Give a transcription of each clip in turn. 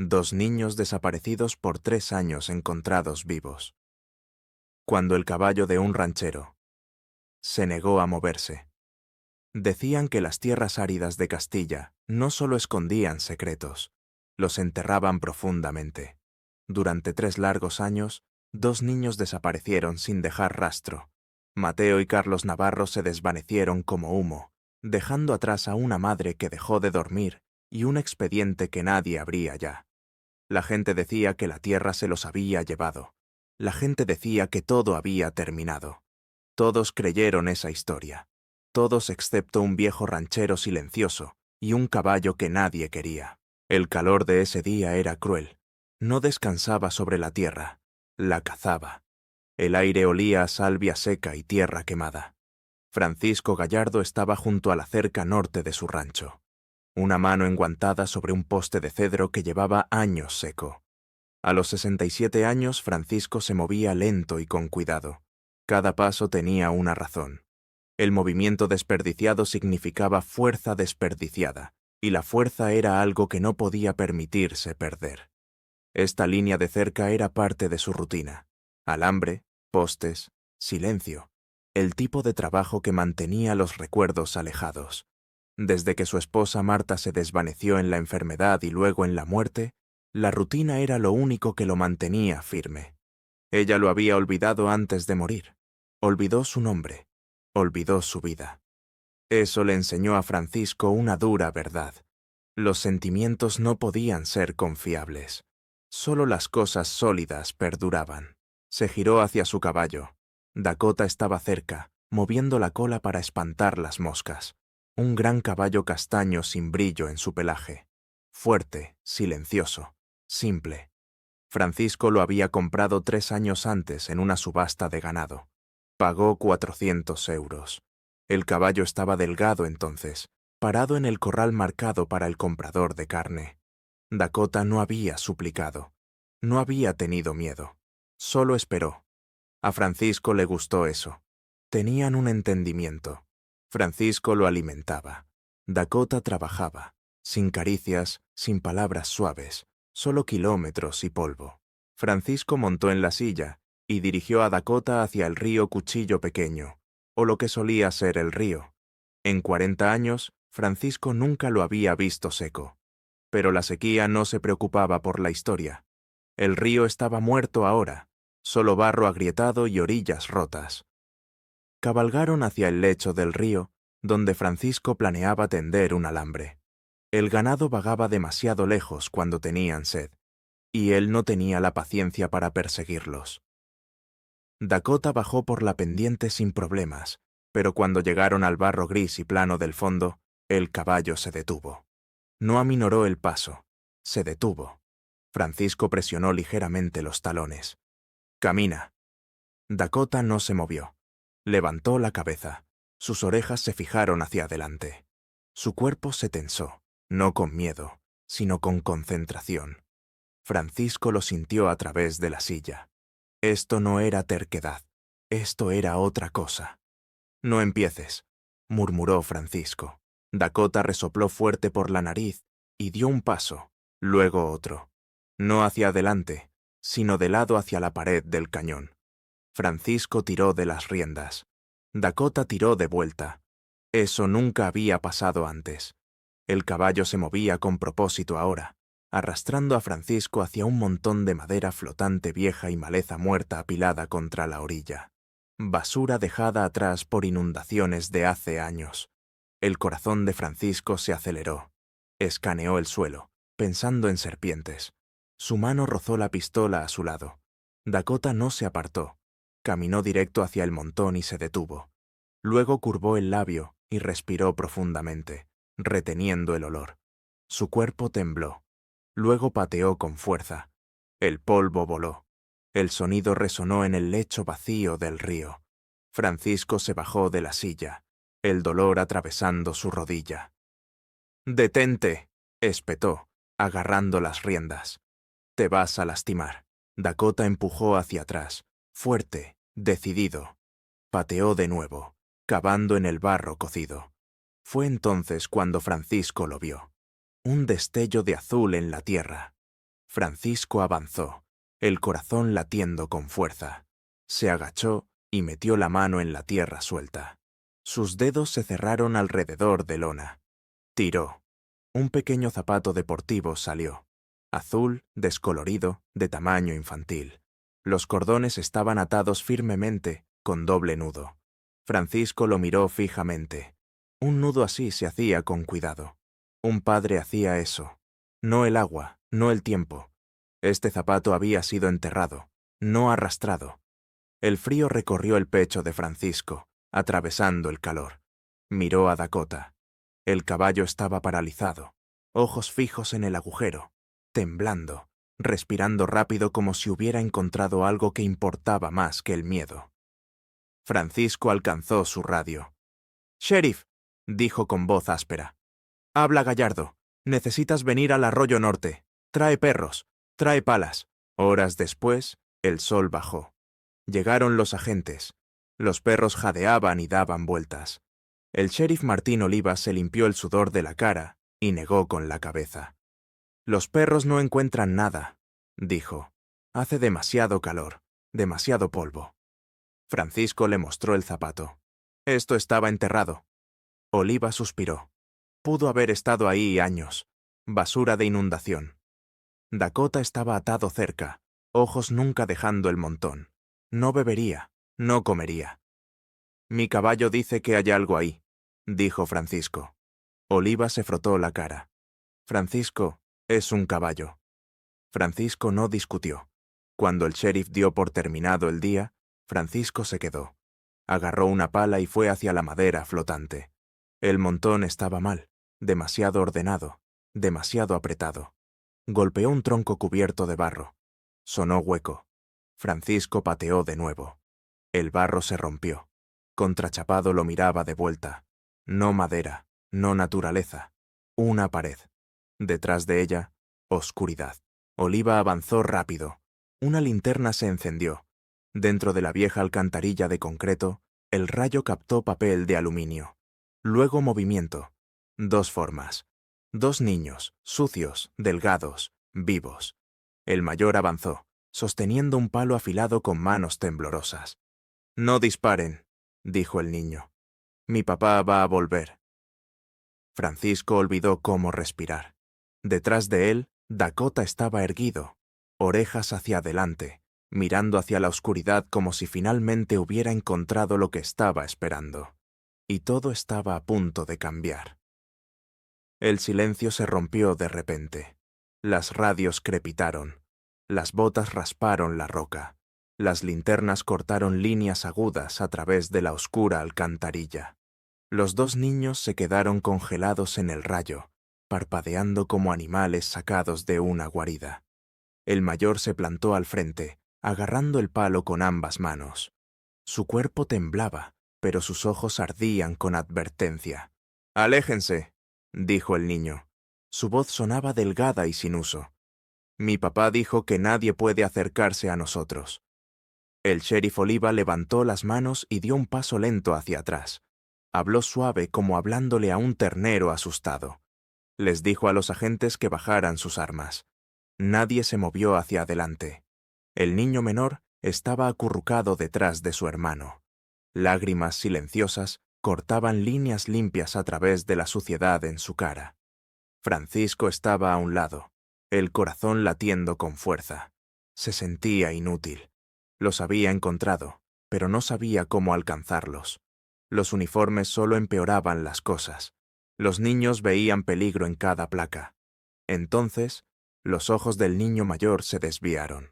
2 niños desaparecidos por 3 años encontrados vivos. Cuando el caballo de un ranchero se negó a moverse. Decían que las tierras áridas de Castilla no solo escondían secretos, los enterraban profundamente. Durante 3 largos años, 2 niños desaparecieron sin dejar rastro. Mateo y Carlos Navarro se desvanecieron como humo, dejando atrás a una madre que dejó de dormir y un expediente que nadie abría ya. La gente decía que la tierra se los había llevado. La gente decía que todo había terminado. Todos creyeron esa historia. Todos excepto un viejo ranchero silencioso y un caballo que nadie quería. El calor de ese día era cruel. No descansaba sobre la tierra, la cazaba. El aire olía a salvia seca y tierra quemada. Francisco Gallardo estaba junto a la cerca norte de su rancho. Una mano enguantada sobre un poste de cedro que llevaba años seco. A los 67 años, Francisco se movía lento y con cuidado. Cada paso tenía una razón. El movimiento desperdiciado significaba fuerza desperdiciada, y la fuerza era algo que no podía permitirse perder. Esta línea de cerca era parte de su rutina. Alambre, postes, silencio. El tipo de trabajo que mantenía los recuerdos alejados. Desde que su esposa Marta se desvaneció en la enfermedad y luego en la muerte, la rutina era lo único que lo mantenía firme. Ella lo había olvidado antes de morir. Olvidó su nombre. Olvidó su vida. Eso le enseñó a Francisco una dura verdad. Los sentimientos no podían ser confiables. Solo las cosas sólidas perduraban. Se giró hacia su caballo. Dakota estaba cerca, moviendo la cola para espantar las moscas. Un gran caballo castaño sin brillo en su pelaje. Fuerte, silencioso, simple. Francisco lo había comprado 3 años antes en una subasta de ganado. Pagó 400 euros. El caballo estaba delgado entonces, parado en el corral marcado para el comprador de carne. Dakota no había suplicado. No había tenido miedo. Solo esperó. A Francisco le gustó eso. Tenían un entendimiento. Francisco lo alimentaba. Dakota trabajaba, sin caricias, sin palabras suaves, solo kilómetros y polvo. Francisco montó en la silla y dirigió a Dakota hacia el río Cuchillo Pequeño, o lo que solía ser el río. En 40 años, Francisco nunca lo había visto seco. Pero la sequía no se preocupaba por la historia. El río estaba muerto ahora, solo barro agrietado y orillas rotas. Cabalgaron hacia el lecho del río, donde Francisco planeaba tender un alambre. El ganado vagaba demasiado lejos cuando tenían sed, y él no tenía la paciencia para perseguirlos. Dakota bajó por la pendiente sin problemas, pero cuando llegaron al barro gris y plano del fondo, el caballo se detuvo. No aminoró el paso, se detuvo. Francisco presionó ligeramente los talones. «Camina». Dakota no se movió. Levantó la cabeza. Sus orejas se fijaron hacia adelante. Su cuerpo se tensó, no con miedo, sino con concentración. Francisco lo sintió a través de la silla. Esto no era terquedad, esto era otra cosa. «No empieces», murmuró Francisco. Dakota resopló fuerte por la nariz y dio un paso, luego otro. No hacia adelante, sino de lado hacia la pared del cañón. Francisco tiró de las riendas. Dakota tiró de vuelta. Eso nunca había pasado antes. El caballo se movía con propósito ahora, arrastrando a Francisco hacia un montón de madera flotante vieja y maleza muerta apilada contra la orilla. Basura dejada atrás por inundaciones de hace años. El corazón de Francisco se aceleró. Escaneó el suelo, pensando en serpientes. Su mano rozó la pistola a su lado. Dakota no se apartó. Caminó directo hacia el montón y se detuvo. Luego curvó el labio y respiró profundamente, reteniendo el olor. Su cuerpo tembló. Luego pateó con fuerza. El polvo voló. El sonido resonó en el lecho vacío del río. Francisco se bajó de la silla, el dolor atravesando su rodilla. «Detente», espetó, agarrando las riendas. «Te vas a lastimar». Dakota empujó hacia atrás, fuerte, decidido. Pateó de nuevo, cavando en el barro cocido. Fue entonces cuando Francisco lo vio. Un destello de azul en la tierra. Francisco avanzó, el corazón latiendo con fuerza. Se agachó y metió la mano en la tierra suelta. Sus dedos se cerraron alrededor de lona. Tiró. Un pequeño zapato deportivo salió. Azul, descolorido, de tamaño infantil. Los cordones estaban atados firmemente, con doble nudo. Francisco lo miró fijamente. Un nudo así se hacía con cuidado. Un padre hacía eso. No el agua, no el tiempo. Este zapato había sido enterrado, no arrastrado. El frío recorrió el pecho de Francisco, atravesando el calor. Miró a Dakota. El caballo estaba paralizado, ojos fijos en el agujero, temblando, respirando rápido como si hubiera encontrado algo que importaba más que el miedo. Francisco alcanzó su radio. «Sheriff», dijo con voz áspera. «Habla Gallardo. Necesitas venir al Arroyo Norte. Trae perros, trae palas». Horas después, el sol bajó. Llegaron los agentes. Los perros jadeaban y daban vueltas. El sheriff Martín Olivas se limpió el sudor de la cara y negó con la cabeza. «Los perros no encuentran nada», dijo. «Hace demasiado calor, demasiado polvo». Francisco le mostró el zapato. «Esto estaba enterrado». Olivas suspiró. Pudo haber estado ahí años. Basura de inundación. Dakota estaba atado cerca, ojos nunca dejando el montón. No bebería, no comería. «Mi caballo dice que hay algo ahí», dijo Francisco. Olivas se frotó la cara. «Francisco, es un caballo». Francisco no discutió. Cuando el sheriff dio por terminado el día, Francisco se quedó. Agarró una pala y fue hacia la madera flotante. El montón estaba mal, demasiado ordenado, demasiado apretado. Golpeó un tronco cubierto de barro. Sonó hueco. Francisco pateó de nuevo. El barro se rompió. Contrachapado lo miraba de vuelta. No madera, no naturaleza. Una pared. Detrás de ella, oscuridad. Oliva avanzó rápido. Una linterna se encendió. Dentro de la vieja alcantarilla de concreto, el rayo captó papel de aluminio. Luego movimiento. Dos formas. Dos niños, sucios, delgados, vivos. El mayor avanzó, sosteniendo un palo afilado con manos temblorosas. «No disparen», dijo el niño. «Mi papá va a volver». Francisco olvidó cómo respirar. Detrás de él, Dakota estaba erguido, orejas hacia adelante, mirando hacia la oscuridad como si finalmente hubiera encontrado lo que estaba esperando. Y todo estaba a punto de cambiar. El silencio se rompió de repente. Las radios crepitaron. Las botas rasparon la roca. Las linternas cortaron líneas agudas a través de la oscura alcantarilla. Los dos niños se quedaron congelados en el rayo, parpadeando como animales sacados de una guarida. El mayor se plantó al frente, agarrando el palo con ambas manos. Su cuerpo temblaba, pero sus ojos ardían con advertencia. «Aléjense», dijo el niño. Su voz sonaba delgada y sin uso. «Mi papá dijo que nadie puede acercarse a nosotros». El sheriff Oliva levantó las manos y dio un paso lento hacia atrás. Habló suave como hablándole a un ternero asustado. Les dijo a los agentes que bajaran sus armas. Nadie se movió hacia adelante. El niño menor estaba acurrucado detrás de su hermano. Lágrimas silenciosas cortaban líneas limpias a través de la suciedad en su cara. Francisco estaba a un lado, el corazón latiendo con fuerza. Se sentía inútil. Los había encontrado, pero no sabía cómo alcanzarlos. Los uniformes solo empeoraban las cosas. Los niños veían peligro en cada placa. Entonces, los ojos del niño mayor se desviaron.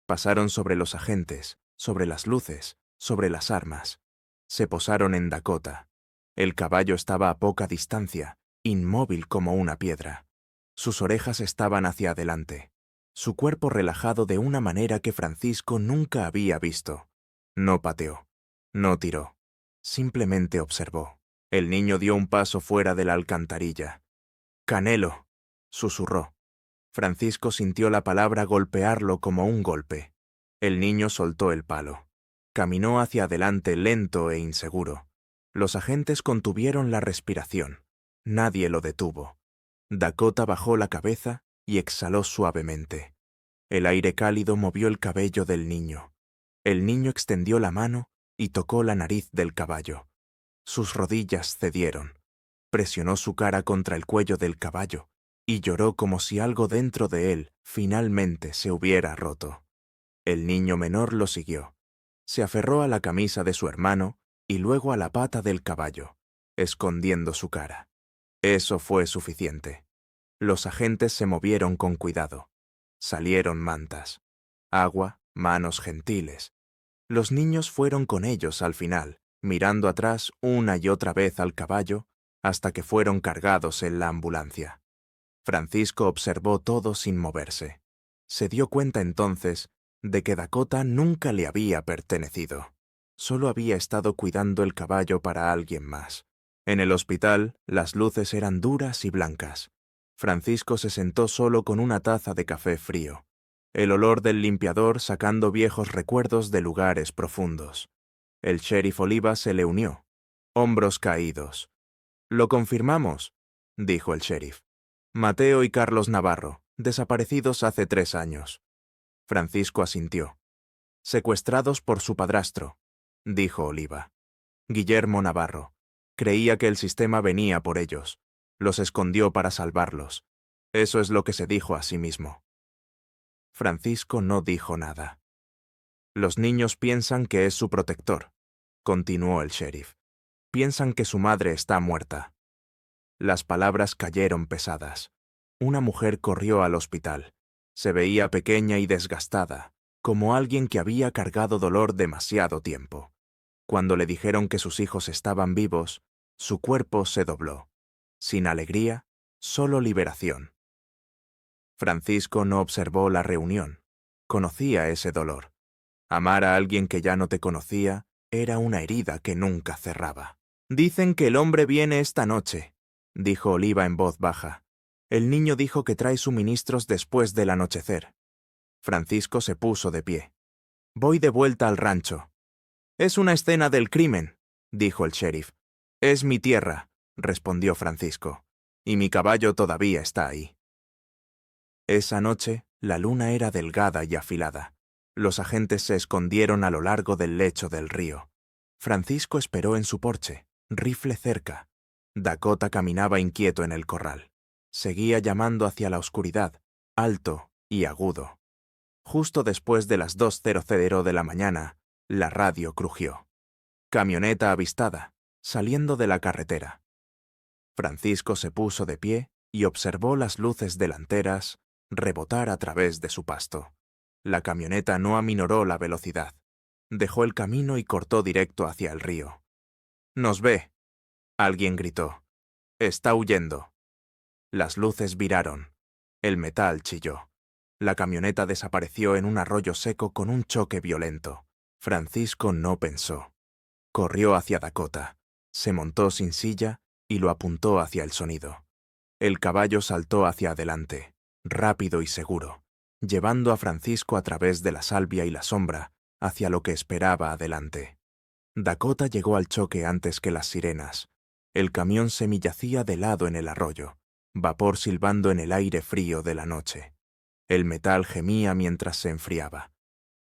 Pasaron sobre los agentes, sobre las luces, sobre las armas. Se posaron en Dakota. El caballo estaba a poca distancia, inmóvil como una piedra. Sus orejas estaban hacia adelante. Su cuerpo relajado de una manera que Francisco nunca había visto. No pateó. No tiró. Simplemente observó. El niño dio un paso fuera de la alcantarilla. «Canelo», susurró. Francisco sintió la palabra golpearlo como un golpe. El niño soltó el palo. Caminó hacia adelante lento e inseguro. Los agentes contuvieron la respiración. Nadie lo detuvo. Dakota bajó la cabeza y exhaló suavemente. El aire cálido movió el cabello del niño. El niño extendió la mano y tocó la nariz del caballo. Sus rodillas cedieron. Presionó su cara contra el cuello del caballo y lloró como si algo dentro de él finalmente se hubiera roto. El niño menor lo siguió. Se aferró a la camisa de su hermano y luego a la pata del caballo, escondiendo su cara. Eso fue suficiente. Los agentes se movieron con cuidado. Salieron mantas, agua, manos gentiles. Los niños fueron con ellos al final, mirando atrás una y otra vez al caballo hasta que fueron cargados en la ambulancia. Francisco observó todo sin moverse. Se dio cuenta entonces de que Dakota nunca le había pertenecido. Solo había estado cuidando el caballo para alguien más. En el hospital, las luces eran duras y blancas. Francisco se sentó solo con una taza de café frío, el olor del limpiador sacando viejos recuerdos de lugares profundos. El sheriff Oliva se le unió, hombros caídos. «Lo confirmamos», dijo el sheriff. «Mateo y Carlos Navarro, desaparecidos hace 3 años». Francisco asintió. «Secuestrados por su padrastro», dijo Oliva. «Guillermo Navarro. Creía que el sistema venía por ellos. Los escondió para salvarlos. Eso es lo que se dijo a sí mismo». Francisco no dijo nada. «Los niños piensan que es su protector», continuó el sheriff. «Piensan que su madre está muerta». Las palabras cayeron pesadas. Una mujer corrió al hospital. Se veía pequeña y desgastada, como alguien que había cargado dolor demasiado tiempo. Cuando le dijeron que sus hijos estaban vivos, su cuerpo se dobló. Sin alegría, solo liberación. Francisco no observó la reunión. Conocía ese dolor. Amar a alguien que ya no te conocía era una herida que nunca cerraba. «Dicen que el hombre viene esta noche», dijo Oliva en voz baja. «El niño dijo que trae suministros después del anochecer». Francisco se puso de pie. «Voy de vuelta al rancho». «Es una escena del crimen», dijo el sheriff. «Es mi tierra», respondió Francisco, «y mi caballo todavía está ahí». Esa noche, la luna era delgada y afilada. Los agentes se escondieron a lo largo del lecho del río. Francisco esperó en su porche, rifle cerca. Dakota caminaba inquieto en el corral. Seguía llamando hacia la oscuridad, alto y agudo. Justo después de las 2:00 de la mañana, la radio crujió. Camioneta avistada, saliendo de la carretera. Francisco se puso de pie y observó las luces delanteras rebotar a través de su pasto. La camioneta no aminoró la velocidad. Dejó el camino y cortó directo hacia el río. «Nos ve», alguien gritó. «Está huyendo». Las luces viraron. El metal chilló. La camioneta desapareció en un arroyo seco con un choque violento. Francisco no pensó. Corrió hacia Dakota. Se montó sin silla y lo apuntó hacia el sonido. El caballo saltó hacia adelante, rápido y seguro, llevando a Francisco a través de la salvia y la sombra hacia lo que esperaba adelante. Dakota llegó al choque antes que las sirenas. El camión semillacía de lado en el arroyo, vapor silbando en el aire frío de la noche. El metal gemía mientras se enfriaba.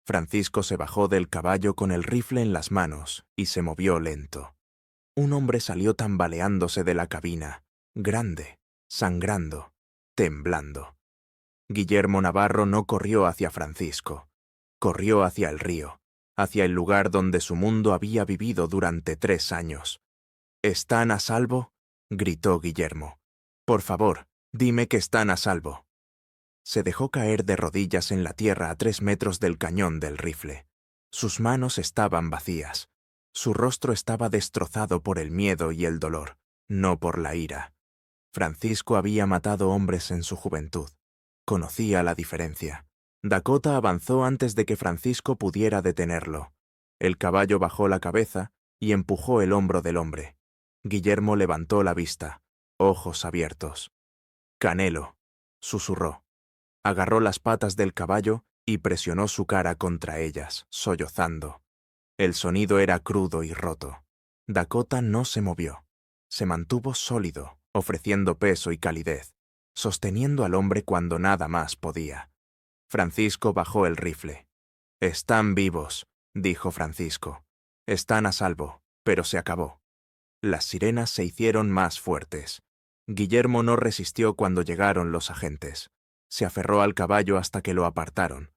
Francisco se bajó del caballo con el rifle en las manos y se movió lento. Un hombre salió tambaleándose de la cabina, grande, sangrando, temblando. Guillermo Navarro no corrió hacia Francisco. Corrió hacia el río, hacia el lugar donde su mundo había vivido durante 3 años. «¿Están a salvo?», gritó Guillermo. «Por favor, dime que están a salvo». Se dejó caer de rodillas en la tierra a 3 metros del cañón del rifle. Sus manos estaban vacías. Su rostro estaba destrozado por el miedo y el dolor, no por la ira. Francisco había matado hombres en su juventud. Conocía la diferencia. Dakota avanzó antes de que Francisco pudiera detenerlo. El caballo bajó la cabeza y empujó el hombro del hombre. Guillermo levantó la vista, ojos abiertos. «Canelo», susurró. Agarró las patas del caballo y presionó su cara contra ellas, sollozando. El sonido era crudo y roto. Dakota no se movió. Se mantuvo sólido, ofreciendo peso y calidez, sosteniendo al hombre cuando nada más podía. Francisco bajó el rifle. «Están vivos», dijo Francisco. «Están a salvo, pero se acabó». Las sirenas se hicieron más fuertes. Guillermo no resistió cuando llegaron los agentes. Se aferró al caballo hasta que lo apartaron.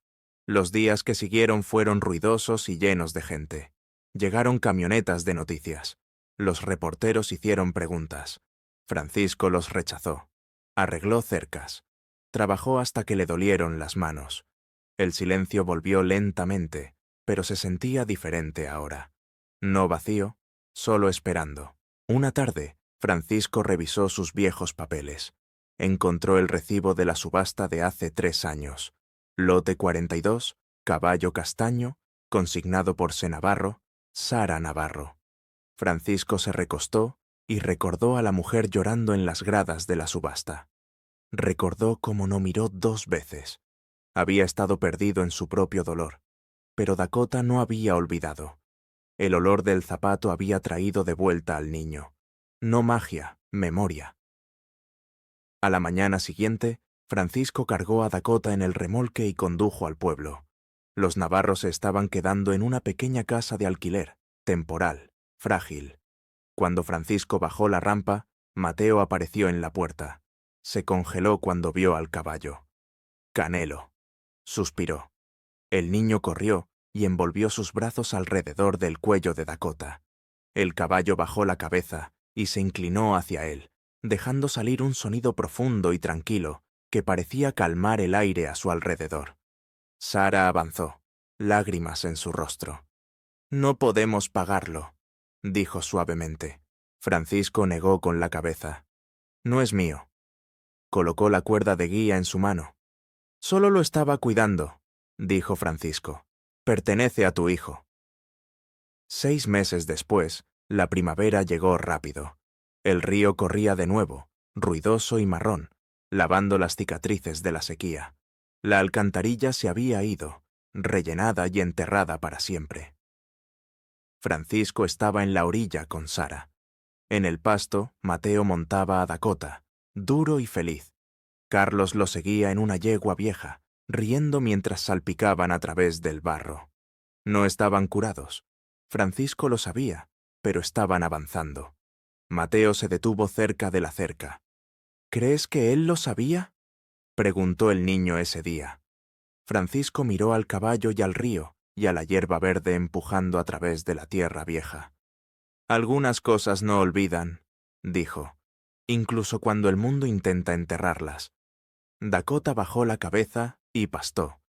Los días que siguieron fueron ruidosos y llenos de gente. Llegaron camionetas de noticias. Los reporteros hicieron preguntas. Francisco los rechazó. Arregló cercas. Trabajó hasta que le dolieron las manos. El silencio volvió lentamente, pero se sentía diferente ahora. No vacío, solo esperando. Una tarde, Francisco revisó sus viejos papeles. Encontró el recibo de la subasta de hace 3 años. Lote 42, caballo castaño, consignado por C. Navarro, Sara Navarro. Francisco se recostó y recordó a la mujer llorando en las gradas de la subasta. Recordó cómo no miró 2 veces. Había estado perdido en su propio dolor, pero Dakota no había olvidado. El olor del zapato había traído de vuelta al niño. No magia, memoria. A la mañana siguiente, Francisco cargó a Dakota en el remolque y condujo al pueblo. Los navarros se estaban quedando en una pequeña casa de alquiler, temporal, frágil. Cuando Francisco bajó la rampa, Mateo apareció en la puerta. Se congeló cuando vio al caballo. «Canelo», suspiró. El niño corrió y envolvió sus brazos alrededor del cuello de Dakota. El caballo bajó la cabeza y se inclinó hacia él, dejando salir un sonido profundo y tranquilo que parecía calmar el aire a su alrededor. Sara avanzó, lágrimas en su rostro. «No podemos pagarlo», dijo suavemente. Francisco negó con la cabeza. «No es mío». Colocó la cuerda de guía en su mano. «Solo lo estaba cuidando», dijo Francisco. «Pertenece a tu hijo». 6 meses después, la primavera llegó rápido. El río corría de nuevo, ruidoso y marrón, lavando las cicatrices de la sequía. La alcantarilla se había ido, rellenada y enterrada para siempre. Francisco estaba en la orilla con Sara. En el pasto, Mateo montaba a Dakota, duro y feliz. Carlos lo seguía en una yegua vieja, riendo mientras salpicaban a través del barro. No estaban curados. Francisco lo sabía, pero estaban avanzando. Mateo se detuvo cerca de la cerca. «¿Crees que él lo sabía?», preguntó el niño ese día. Francisco miró al caballo y al río y a la hierba verde empujando a través de la tierra vieja. «Algunas cosas no olvidan», dijo, «incluso cuando el mundo intenta enterrarlas». Dakota bajó la cabeza y pastó,